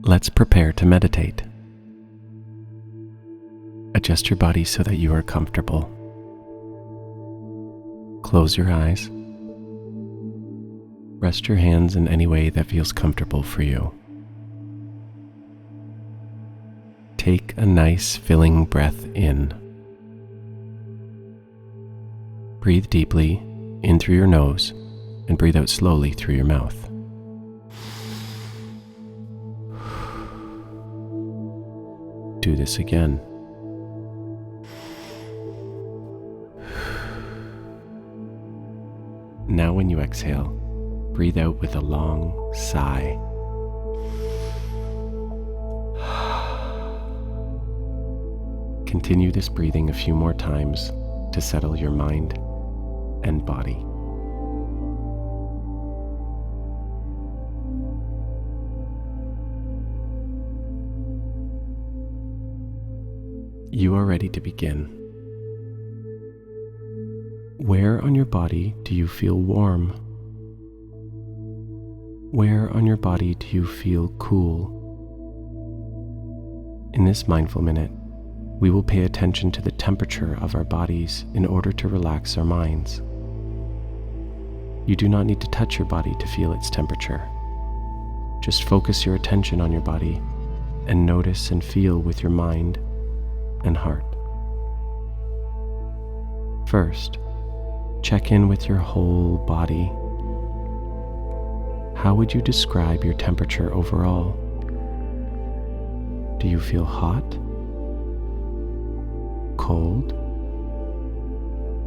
Let's prepare to meditate. Adjust your body so that you are comfortable. Close your eyes. Rest your hands in any way that feels comfortable for you. Take a nice, filling breath in. Breathe deeply in through your nose and breathe out slowly through your mouth. Do this again. Now when you exhale, breathe out with a long sigh. Continue this breathing a few more times to settle your mind and body. You are ready to begin. Where on your body do you feel warm? Where on your body do you feel cool? In this mindful minute, we will pay attention to the temperature of our bodies in order to relax our minds. You do not need to touch your body to feel its temperature. Just focus your attention on your body and notice and feel with your mind and heart. First, check in with your whole body. How would you describe your temperature overall? Do you feel hot, cold,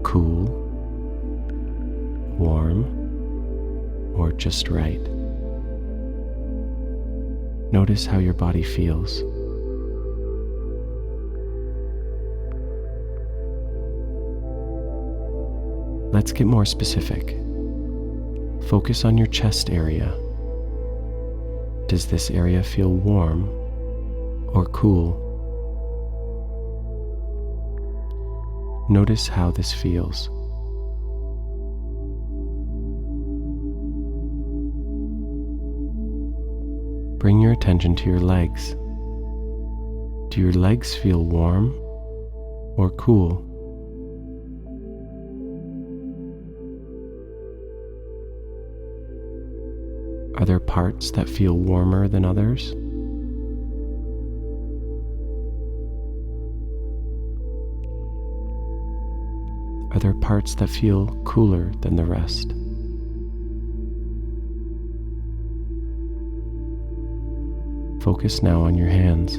cool, warm, or just right? Notice how your body feels. Let's get more specific. Focus on your chest area. Does this area feel warm or cool? Notice how this feels. Bring your attention to your legs. Do your legs feel warm or cool? Are there parts that feel warmer than others? Are there parts that feel cooler than the rest? Focus now on your hands.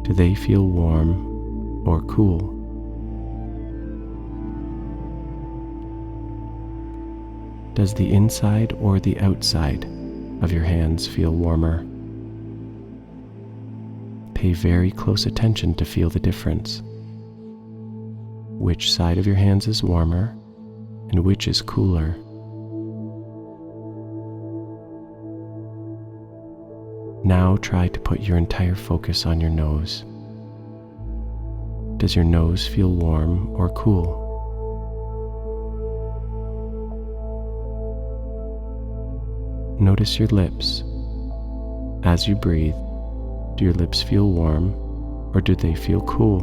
Do they feel warm or cool? Does the inside or the outside of your hands feel warmer? Pay very close attention to feel the difference. Which side of your hands is warmer and which is cooler? Now try to put your entire focus on your nose. Does your nose feel warm or cool? Notice your lips. As you breathe, do your lips feel warm or do they feel cool?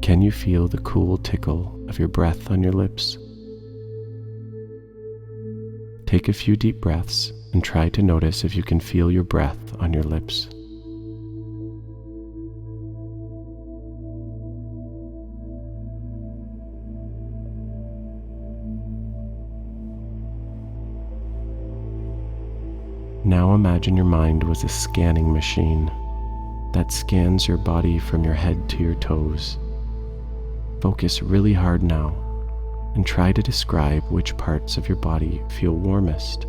Can you feel the cool tickle of your breath on your lips? Take a few deep breaths and try to notice if you can feel your breath on your lips. Now imagine your mind was a scanning machine that scans your body from your head to your toes. Focus really hard now and try to describe which parts of your body feel warmest.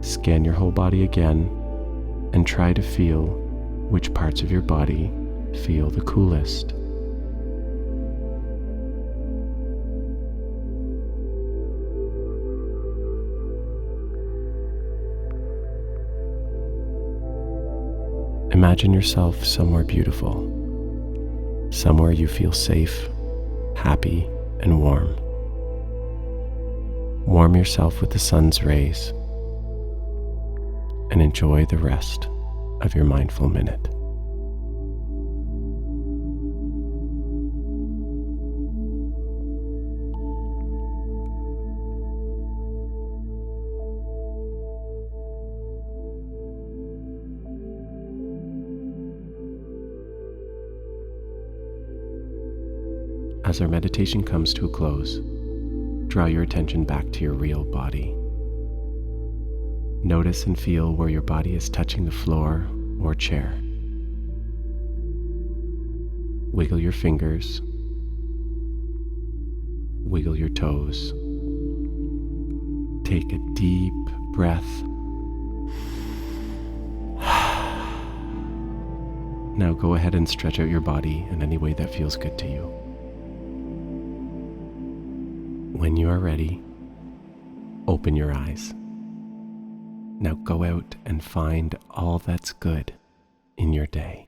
Scan your whole body again and try to feel which parts of your body feel the coolest. Imagine yourself somewhere beautiful, somewhere you feel safe, happy, and warm. Warm yourself with the sun's rays and enjoy the rest of your mindful minute. As our meditation comes to a close, draw your attention back to your real body. Notice and feel where your body is touching the floor or chair. Wiggle your fingers. Wiggle your toes. Take a deep breath. Now go ahead and stretch out your body in any way that feels good to you. When you are ready, open your eyes. Now go out and find all that's good in your day.